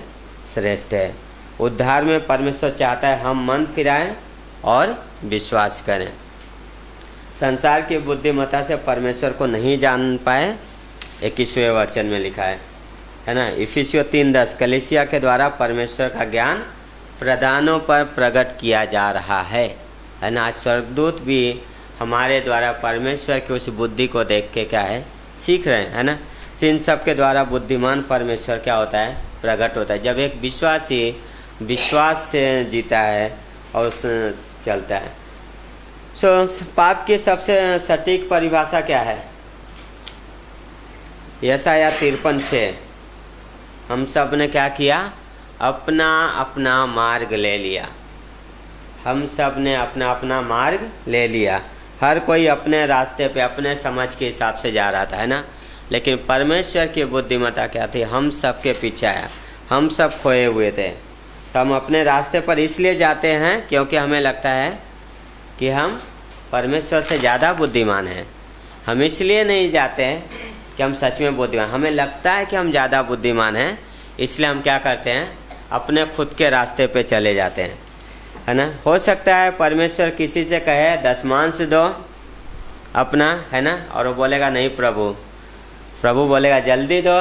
श्रेष्ठ है। उद्धार में परमेश्वर चाहता है हम मन फिराएं और विश्वास करें। संसार की बुद्धिमत्ता से परमेश्वर को नहीं जान पाए, 21वें वचन में लिखा है ना। इफिसियों 3:10 कलीसिया के द्वारा परमेश्वर का ज्ञान प्रधानों पर प्रकट किया जा रहा है ना। आज स्वर्गदूत भी हमारे द्वारा परमेश्वर की उस बुद्धि को देख के क्या है, सीख रहे हैं, है ना। इन सब के द्वारा बुद्धिमान परमेश्वर क्या होता है, प्रकट होता है। जब एक विश्वासी विश्वास से जीता है और उस चलता है। पाप की सबसे सटीक परिभाषा क्या है? यशायाह 53:6 हम सब ने क्या किया? अपना अपना मार्ग ले लिया। हम सब ने अपना अपना मार्ग ले लिया। हर कोई अपने रास्ते पे अपने समझ के हिसाब से जा रहा था, है ना। लेकिन परमेश्वर की बुद्धिमत्ता क्या थी? हम सब के पीछे आया। हम सब खोए हुए थे। हम अपने रास्ते पर इसलिए जाते हैं क्योंकि हमें लगता है कि हम परमेश्वर से ज़्यादा बुद्धिमान हैं। हम इसलिए नहीं जाते हैं कि हम सच में बुद्धिमान, हमें लगता है कि हम ज़्यादा बुद्धिमान हैं, इसलिए हम क्या करते हैं, अपने खुद के रास्ते पे चले जाते हैं, है ना। हो सकता है परमेश्वर किसी से कहे दशमांश दो अपना, है ना, और वो बोलेगा नहीं प्रभु, प्रभु बोलेगा जल्दी दो,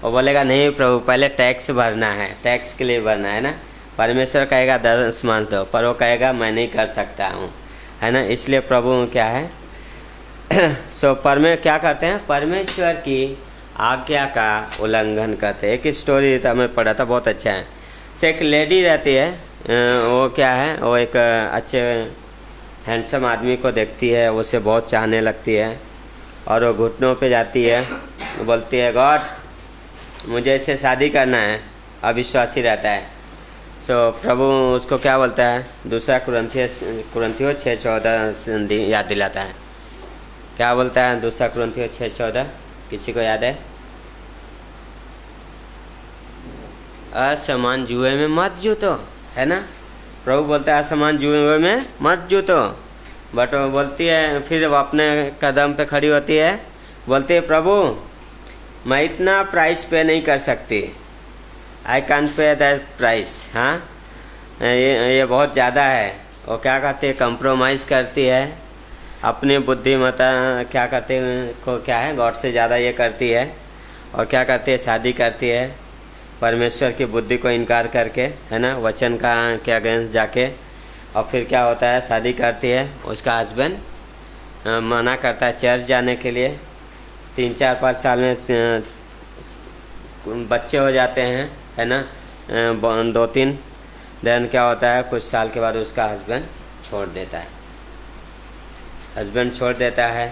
वो बोलेगा नहीं प्रभु पहले टैक्स भरना है, टैक्स के लिए भरना है ना। परमेश्वर कहेगा दशमांश दो, पर वो कहेगा मैं नहीं कर सकता हूँ, है ना। इसलिए प्रभु क्या है क्या करते हैं, परमेश्वर की आज्ञा का उल्लंघन करते हैं। एक स्टोरी था, मैं पढ़ा था, बहुत अच्छा है। एक लेडी रहती है, वो क्या है, वो एक अच्छे हैंडसम आदमी को देखती है, उसे बहुत चाहने लगती है और वो घुटनों पे जाती है, बोलती है गॉड मुझे इससे शादी करना है। अविश्वासी रहता है। प्रभु उसको क्या बोलता है, 2 कुरिन्थियों 6:14 याद दिलाता है। क्या बोलता है 2 कुरिन्थियों 6:14? किसी को याद है? असमान जुए में मत जूतो, है ना। प्रभु बोलता है असमान जुए में मत जूतो, बट वो बोलती है, फिर वो अपने कदम पे खड़ी होती है, बोलती है प्रभु मैं इतना प्राइस पे नहीं कर सकती, I can't pay that price. हाँ, ये बहुत ज़्यादा है। वो क्या कहती है, कंप्रोमाइज़ करती है, अपनी बुद्धिमत्ता क्या करते को क्या है, गॉड से ज़्यादा ये करती है, और क्या करती है, शादी करती है परमेश्वर की बुद्धि को इनकार करके, है ना, वचन का के अगेंस्ट जाके। और फिर क्या होता है, शादी करती है, उसका हस्बैंड मना करता है चर्च जाने के लिए। 3-4-5 साल में बच्चे हो जाते हैं, है ना, 2-3 दिन क्या होता है, कुछ साल के बाद उसका हस्बैंड छोड़ देता है। हस्बैंड छोड़ देता है,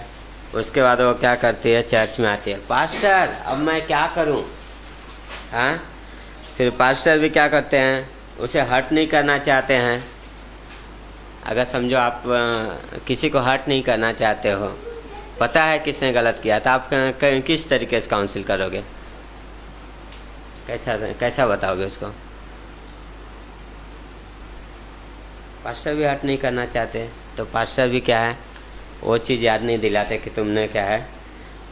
उसके बाद वो क्या करती है, चर्च में आती है, पास्टर अब मैं क्या करूं। हाँ, फिर पास्टर भी क्या करते हैं, उसे हर्ट नहीं करना चाहते हैं। अगर समझो आप किसी को हर्ट नहीं करना चाहते हो, पता है किसने गलत किया, तो आप किस तरीके से काउंसिल करोगे, कैसा बताओगे उसको? पास्टर भी हर्ट नहीं करना चाहते, तो पास्टर भी क्या है, वो चीज़ याद नहीं दिलाते कि तुमने क्या है,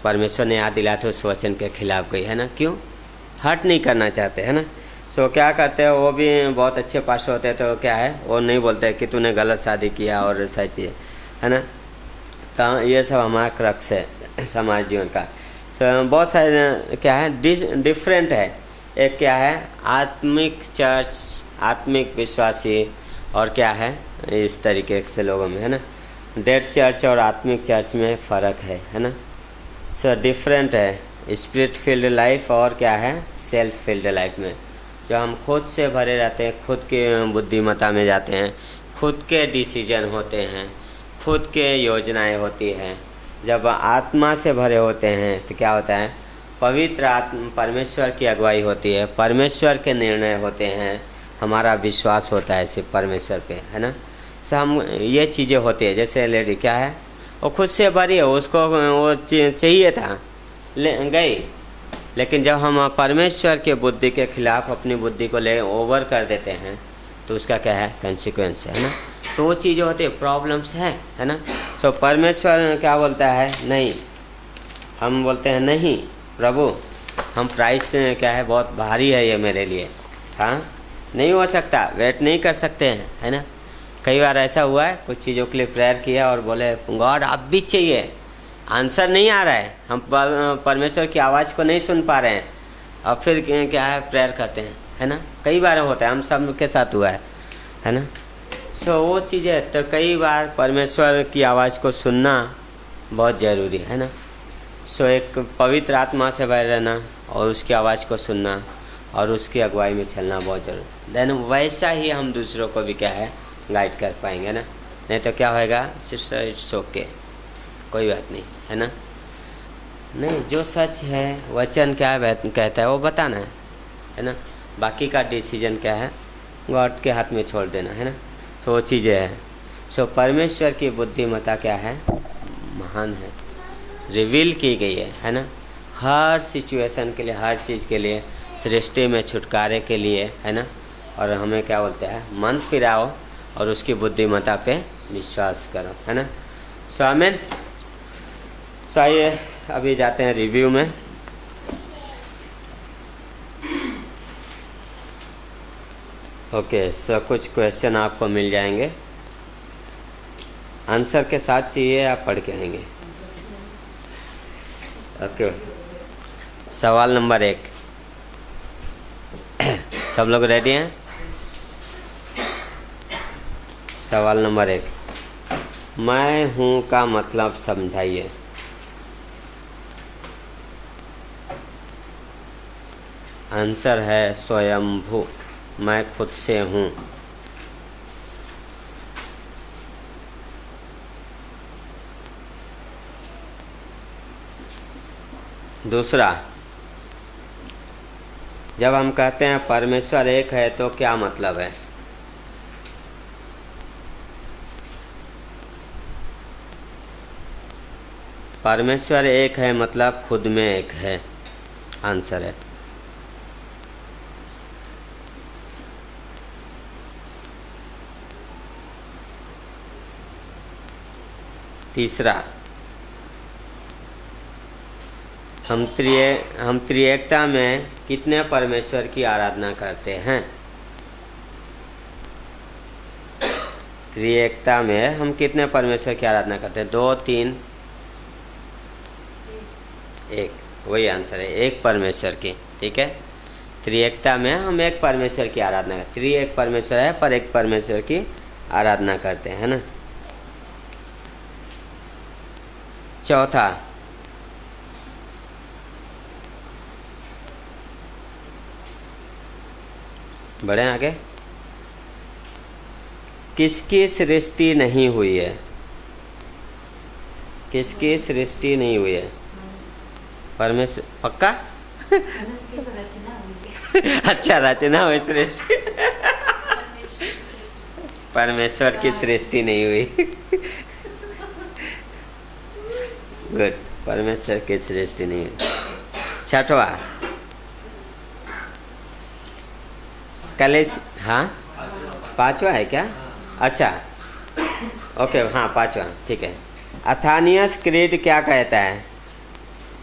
परमेश्वर ने याद दिलाते उस वचन के खिलाफ गई, है ना। क्यों? हर्ट नहीं करना चाहते, है ना। क्या करते हैं, वो भी बहुत अच्छे पास्टर होते हैं, तो क्या है, वो नहीं बोलते कि तूने गलत शादी किया और ऐसा चीज़, है ना। तो ये सब हमारा क्रक्स है समाज जीवन का। बहुत सारे क्या है, डिफरेंट है। एक क्या है, आत्मिक चर्च, आत्मिक विश्वासी, और क्या है, इस तरीके से लोगों में, है ना। डेड चर्च और आत्मिक चर्च में फ़र्क है ना। डिफरेंट है स्पिरिट फील्ड लाइफ और क्या है, सेल्फ फील्ड लाइफ में, जो हम खुद से भरे रहते हैं, खुद के बुद्धिमत्ता में जाते हैं, खुद के डिसीजन होते हैं, खुद के योजनाएं होती हैं। जब आत्मा से भरे होते हैं तो क्या होता है, पवित्र आत्मा परमेश्वर की अगुवाई होती है, परमेश्वर के निर्णय होते हैं, हमारा विश्वास होता है सिर्फ परमेश्वर पे, है ना। हम ये चीज़ें होती है। जैसे लेडी क्या है, वो खुद से भरी है, उसको वो चाहिए था, गई, लेकिन जब हम परमेश्वर के बुद्धि के खिलाफ अपनी बुद्धि को ले ओवर कर देते हैं तो उसका क्या है, कंसिक्वेंस है ना। तो वो चीज़ें होती है, प्रॉब्लम्स है ना। तो परमेश्वर क्या बोलता है, नहीं, हम बोलते हैं नहीं प्रभु, हम प्राइस क्या है, बहुत भारी है ये मेरे लिए, हाँ नहीं हो सकता, वेट नहीं कर सकते हैं, है ना। कई बार ऐसा हुआ है, कुछ चीज़ों के लिए प्रेयर किया और बोले गॉड आप भी चाहिए, आंसर नहीं आ रहा है, हम परमेश्वर की आवाज़ को नहीं सुन पा रहे हैं, और फिर क्या है, प्रेयर करते हैं, है ना। कई बार होता है, हम सब के साथ हुआ है ना। सो वो चीज़ें, तो कई बार परमेश्वर की आवाज़ को सुनना बहुत ज़रूरी है ना। सो एक पवित्र आत्मा से भर रहना और उसकी आवाज़ को सुनना और उसकी अगुवाई में चलना बहुत जरूरी। देन वैसा ही हम दूसरों को भी क्या है, गाइड कर पाएंगे ना। नहीं तो क्या होएगा, सिस्टर इट्स ओके, कोई बात नहीं, है ना। नहीं, जो सच है, वचन क्या कहता है वो बताना है ना। बाकी का डिसीजन क्या है, गॉड के हाथ में छोड़ देना, है ना। सो वो चीज़ें हैं। सो परमेश्वर की बुद्धिमत्ता क्या है, महान है, रिवील की गई है ना। हर सिचुएशन के लिए, हर चीज़ के लिए, सृष्टि में छुटकारे के लिए, है ना। और हमें क्या बोलते हैं, मन फिराओ और उसकी बुद्धिमत्ता पे विश्वास करो, है ना। सो आमीन। सो आइए अभी जाते हैं रिव्यू में। ओके, सो कुछ क्वेश्चन आपको मिल जाएंगे, आंसर के साथ चाहिए, आप पढ़ के आएंगे। ओके, सवाल नंबर 1, सब लोग रेडी हैं? सवाल नंबर 1, मैं हूँ का मतलब समझाइए। आंसर है स्वयंभू, मैं खुद से हूँ। दूसरा, जब हम कहते हैं परमेश्वर एक है तो क्या मतलब है? परमेश्वर एक है मतलब खुद में एक है, आंसर है। तीसरा, हम त्रिएकता में कितने परमेश्वर की आराधना करते हैं? त्रिएकता में हम कितने परमेश्वर की आराधना करते हैं? 2, 3, 1, वही आंसर है, एक परमेश्वर की। ठीक है, त्रिएकता में हम एक परमेश्वर की आराधना करते, त्रिएक परमेश्वर है पर एक परमेश्वर की आराधना करते हैं, है ना। चौथा, बढ़े आगे, किसकी सृष्टि नहीं हुई है? किसकी सृष्टि नहीं हुई है? परमेश्वर, पक्का? अच्छा, रचना हुई सृष्टि। परमेश्वर की सृष्टि नहीं हुई। गुड, परमेश्वर की सृष्टि नहीं हुई। छठवा, कलेश, हाँ 5वां है क्या? अच्छा, ओके, हाँ 5वां, ठीक है। अथानियस क्रीड क्या कहता है?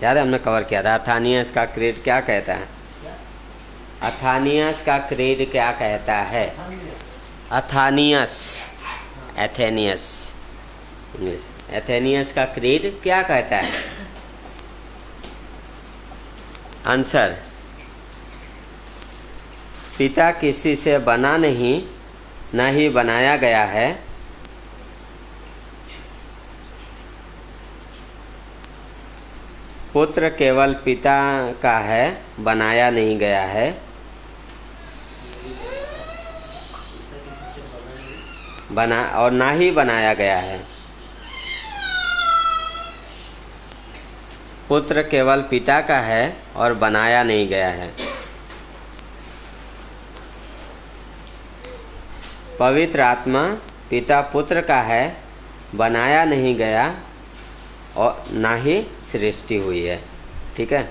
याद है, हमने कवर किया था। अथानियस का क्रीड क्या कहता है? अथानियस का क्रीड क्या कहता है? अथानियस, एथेनियस, इंग्लिश, एथेनियस का क्रीड क्या कहता है? आंसर, पिता किसी से बना नहीं, न ही बनाया गया है, पुत्र केवल पिता का है, बनाया नहीं गया है, बना और ना ही बनाया गया है। पुत्र केवल पिता का है और बनाया नहीं गया है। पवित्र आत्मा पिता पुत्र का है, बनाया नहीं गया और ना ही सृष्टि हुई है। ठीक है,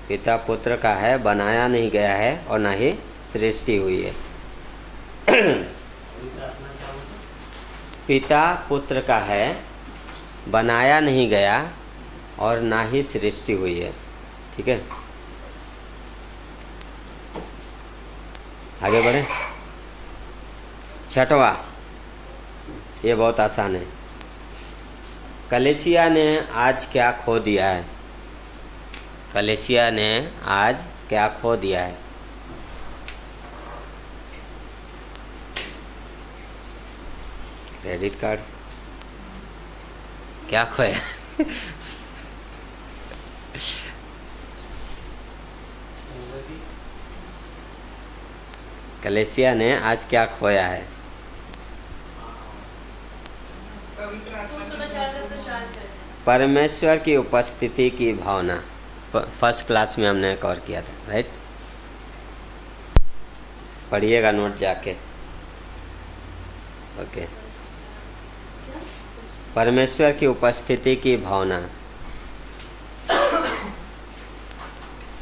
पिता पुत्र का है, बनाया नहीं गया है और ना ही सृष्टि हुई है। पिता पुत्र का है, बनाया नहीं गया और ना ही सृष्टि हुई है। ठीक है, आगे बढ़े। छठवां, ये बहुत आसान है। कलेसिया ने आज क्या खो दिया है? कलेसिया ने आज क्या खो दिया है? क्रेडिट कार्ड क्या खोया? कलेसिया ने आज क्या खोया है? सुसमाचार का प्रचार करना। परमेश्वर की उपस्थिति की भावना। फर्स्ट क्लास में हमने कवर किया था, राइट? पढ़िएगा नोट जाके। ओके, परमेश्वर की उपस्थिति की भावना।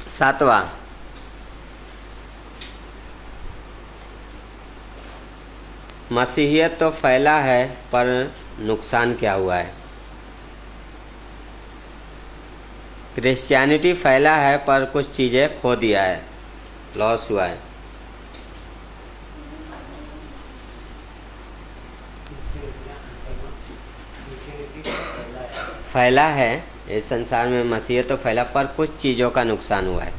सातवां, मसीहियत तो फैला है पर नुकसान क्या हुआ है? क्रिश्चियनिटी फैला है पर कुछ चीज़ें खो दिया है, लॉस हुआ है। फैला है इस संसार में, मसीहियत तो फैला पर कुछ चीज़ों का नुकसान हुआ है।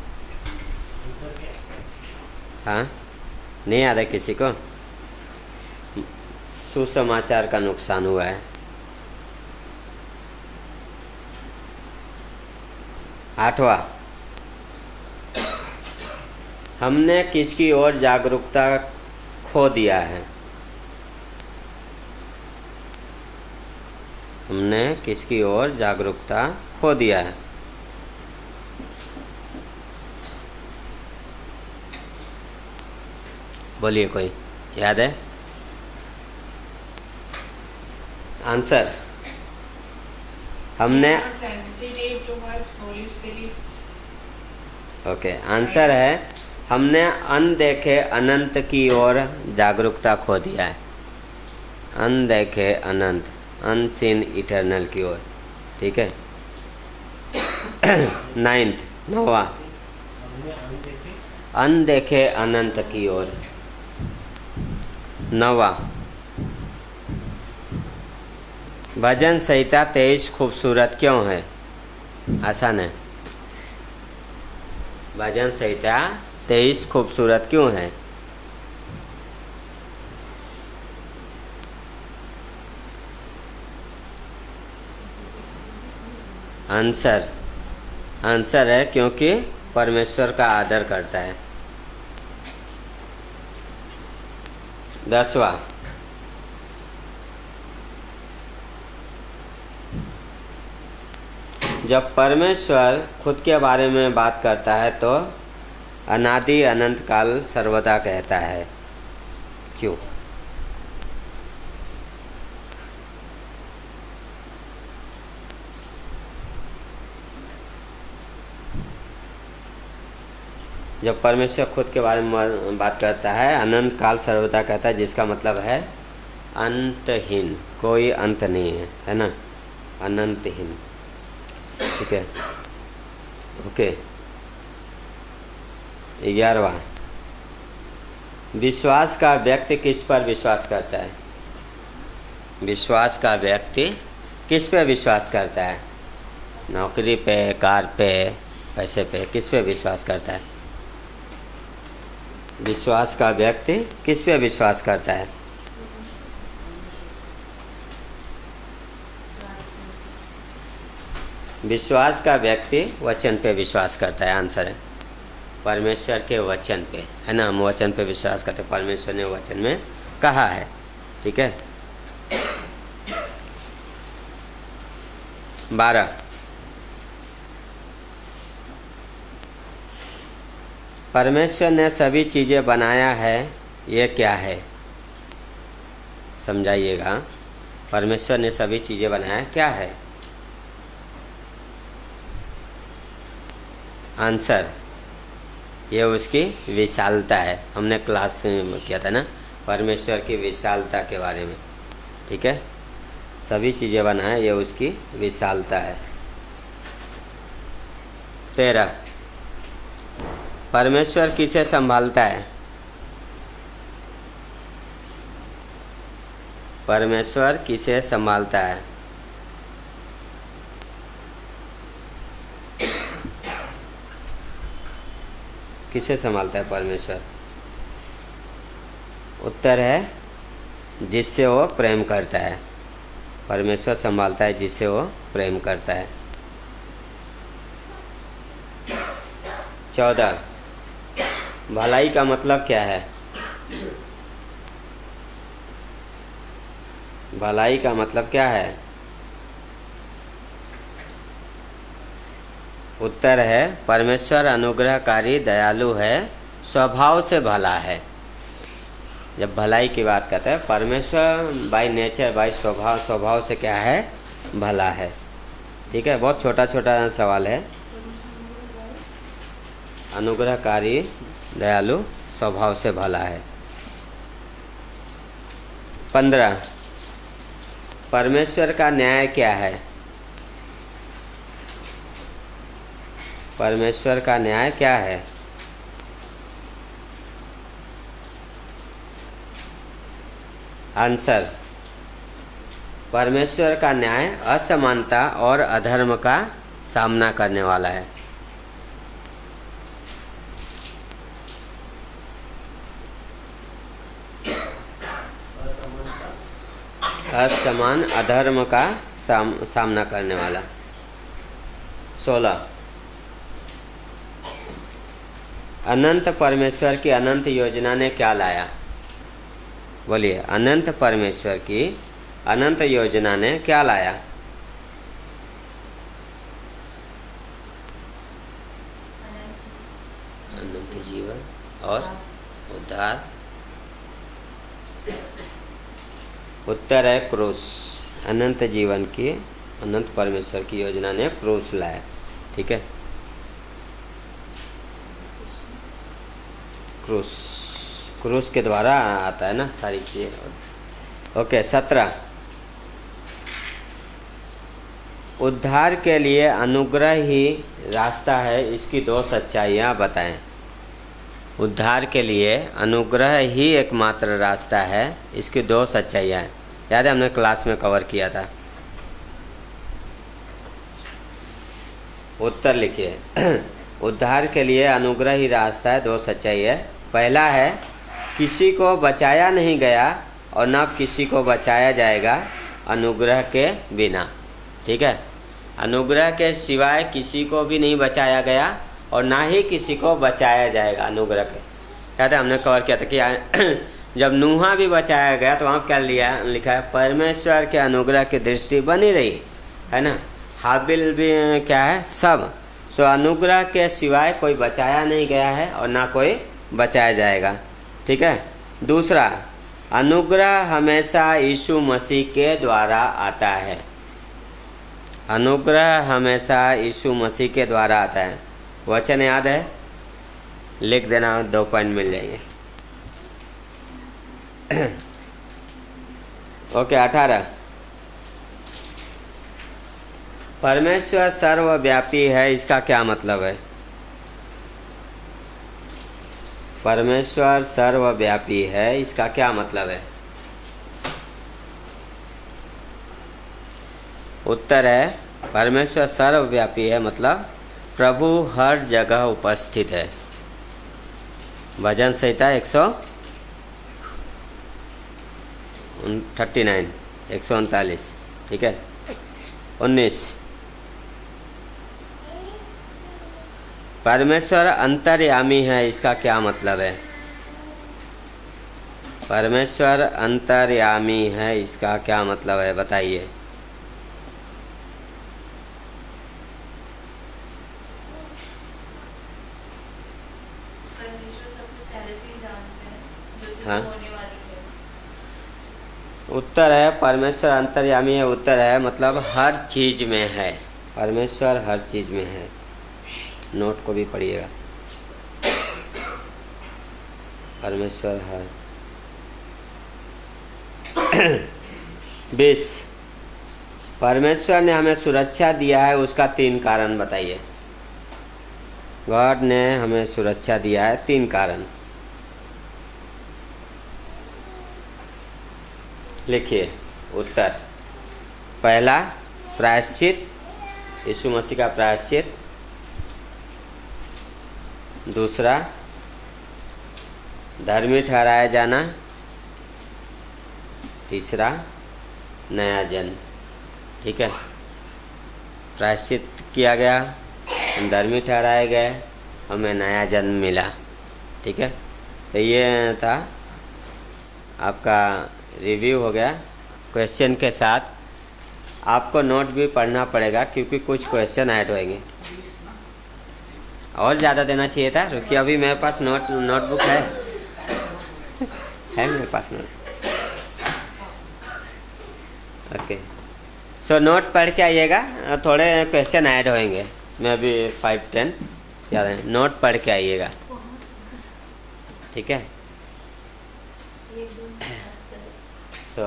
हाँ, नहीं याद है किसी को? सुसमाचार का नुकसान हुआ है। 8वां, हमने किसकी ओर जागरूकता खो दिया है? हमने किसकी ओर जागरूकता खो दिया है? बोलिए, कोई याद है? आंसर, हमने ओके, आंसर है हमने अनदेखे अनंत की ओर जागरूकता खो दिया है। अनदेखे अनंत, अनसीन इटर्नल की ओर। ठीक है। 9वां, अनदेखे अनंत की ओर। 9वां, भजन संहिता 23 खूबसूरत क्यों है? आसान है। भजन संहिता 23 खूबसूरत क्यों है? आंसर है क्योंकि परमेश्वर का आदर करता है। 10वां, जब परमेश्वर खुद के बारे में बात करता है तो अनादि अनंत काल सर्वदा कहता है। क्यों? जब परमेश्वर खुद के बारे में बात करता है, अनंत काल सर्वदा कहता है, जिसका मतलब है अंतहीन, कोई अंत नहीं है ना, अनंतहीन। ठीक है, ओके। 11वां, विश्वास का व्यक्ति किस पर विश्वास करता है? विश्वास का व्यक्ति किस पे विश्वास करता है? नौकरी पे, कार पे, पैसे पे, किस पे विश्वास करता है? विश्वास का व्यक्ति किस पे विश्वास करता है? विश्वास का व्यक्ति वचन पे विश्वास करता है। आंसर है परमेश्वर के वचन पे, है ना। हम वचन पे विश्वास करते हैं, परमेश्वर ने वचन में कहा है। ठीक है। 12, परमेश्वर ने सभी चीज़ें बनाया है, ये क्या है? समझाइएगा। परमेश्वर ने सभी चीज़ें बनाया क्या है? आंसर, ये उसकी विशालता है। हमने क्लास में किया था ना परमेश्वर की विशालता के बारे में, ठीक है। सभी चीज़ें बनाए, ये उसकी विशालता है। 13, परमेश्वर किसे संभालता है? परमेश्वर किसे संभालता है? किसे संभालता है परमेश्वर? उत्तर है जिससे वो प्रेम करता है। परमेश्वर संभालता है जिससे वो प्रेम करता है। 14, भलाई का मतलब क्या है? भलाई का मतलब क्या है? उत्तर है परमेश्वर अनुग्रहकारी दयालु है, स्वभाव से भला है। जब भलाई की बात करते हैं, परमेश्वर बाय नेचर, बाय स्वभाव से क्या है? भला है। ठीक है, बहुत छोटा छोटा सवाल है। अनुग्रहकारी दयालु, स्वभाव से भला है। 15, परमेश्वर का न्याय क्या है? परमेश्वर का न्याय क्या है? आंसर, परमेश्वर का न्याय असमानता और अधर्म का सामना करने वाला है। असमान अधर्म का सामना करने वाला। 16, अनंत परमेश्वर की अनंत योजना ने क्या लाया? बोलिए, अनंत परमेश्वर की अनंत योजना ने क्या लाया? अनंत जीवन और उद्धार। उत्तर है क्रूस। अनंत जीवन की, अनंत परमेश्वर की योजना ने क्रूस लाया। ठीक है, क्रूस के द्वारा आता है ना सारी चीजें। ओके, 17, उद्धार के लिए अनुग्रह ही रास्ता है, इसकी 2 सच्चाइयाँ बताएं। उद्धार के लिए अनुग्रह ही एकमात्र रास्ता है, इसकी 2 सच्चाइयाँ हैं। याद है, हमने क्लास में कवर किया था। उत्तर लिखिए। उद्धार के लिए अनुग्रह ही रास्ता है, 2 सच्चाई है। पहला है, किसी को बचाया नहीं गया और न किसी को बचाया जाएगा अनुग्रह के बिना। ठीक है, अनुग्रह के सिवाय किसी को भी नहीं बचाया गया और ना ही किसी को बचाया जाएगा अनुग्रह के। कहते हमने कवर किया था कि जब नूहा भी बचाया गया तो वहाँ क्या लिखा है? परमेश्वर के अनुग्रह की दृष्टि बनी रही है ना। हाबिल भी क्या है? सब। सो अनुग्रह के सिवाय कोई बचाया नहीं गया है और ना कोई बचाया जाएगा। ठीक है। दूसरा, अनुग्रह हमेशा यीशु मसीह के द्वारा आता है। अनुग्रह हमेशा यीशु मसीह के द्वारा आता है। वचन याद है? लिख देना, 2 पॉइंट मिल जाएंगे। ओके, 18, परमेश्वर सर्वव्यापी है, इसका क्या मतलब है? परमेश्वर सर्वव्यापी है, इसका क्या मतलब है? उत्तर है, परमेश्वर सर्वव्यापी है मतलब प्रभु हर जगह उपस्थित है। भजन संहिता 139 ठीक है। 19, परमेश्वर अंतर्यामी है, इसका क्या मतलब है? परमेश्वर अंतर्यामी है, इसका क्या मतलब है? बताइए। जो हाँ। होने वाली है। उत्तर है परमेश्वर अंतर्यामी है। उत्तर है मतलब हर चीज में है, परमेश्वर हर चीज में है। नोट को भी पढ़िएगा, परमेश्वर हर 20 परमेश्वर ने हमें सुरक्षा दिया है, उसका 3 कारण बताइए। गॉड ने हमें सुरक्षा दिया है, 3 कारण लिखिए। उत्तर पहला प्रायश्चित, यीशु मसीह का प्रायश्चित। दूसरा धर्मी ठहराया जाना। तीसरा नया जन्म। ठीक है, प्रायश्चित किया गया, हम धर्मी ठहराए गए, हमें नया जन्म मिला। ठीक है, तो ये था आपका रिव्यू हो गया क्वेश्चन के साथ। आपको नोट भी पढ़ना पड़ेगा क्योंकि कुछ क्वेश्चन ऐड होंगे। और ज़्यादा देना चाहिए था, रुकिए अभी मेरे पास नोटबुक है मेरे पास नोट। ओके, सो नोट पढ़ के आइएगा, थोड़े क्वेश्चन ऐड होंगे, मैं अभी 5-10 याद है। नोट पढ़ के आइएगा, ठीक है। सो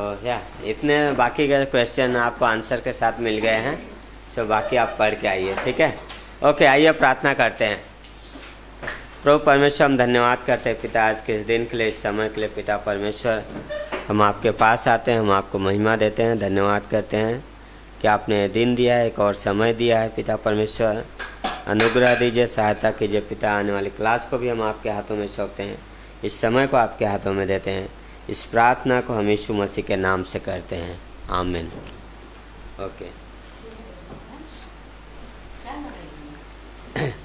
इतने बाकी के क्वेश्चन आपको आंसर के साथ मिल गए हैं। सो बाकी आप पढ़ के आइए, ठीक है। ओके, आइए प्रार्थना करते हैं। प्रभु परमेश्वर, हम धन्यवाद करते हैं पिता आज के इस दिन के लिए, इस समय के लिए। पिता परमेश्वर, हम आपके पास आते हैं, हम आपको महिमा देते हैं, धन्यवाद करते हैं कि आपने दिन दिया है, एक और समय दिया है। पिता परमेश्वर, अनुग्रह दीजिए, सहायता कीजिए पिता। आने वाली क्लास को भी हम आपके हाथों में सौंपते हैं, इस समय को आपके हाथों में देते हैं। इस प्रार्थना को हम यीशु मसीह के नाम से करते हैं, आमीन। Okay,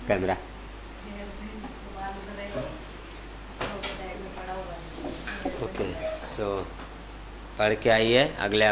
camera. ओके, सो पढ़ के आइए अगले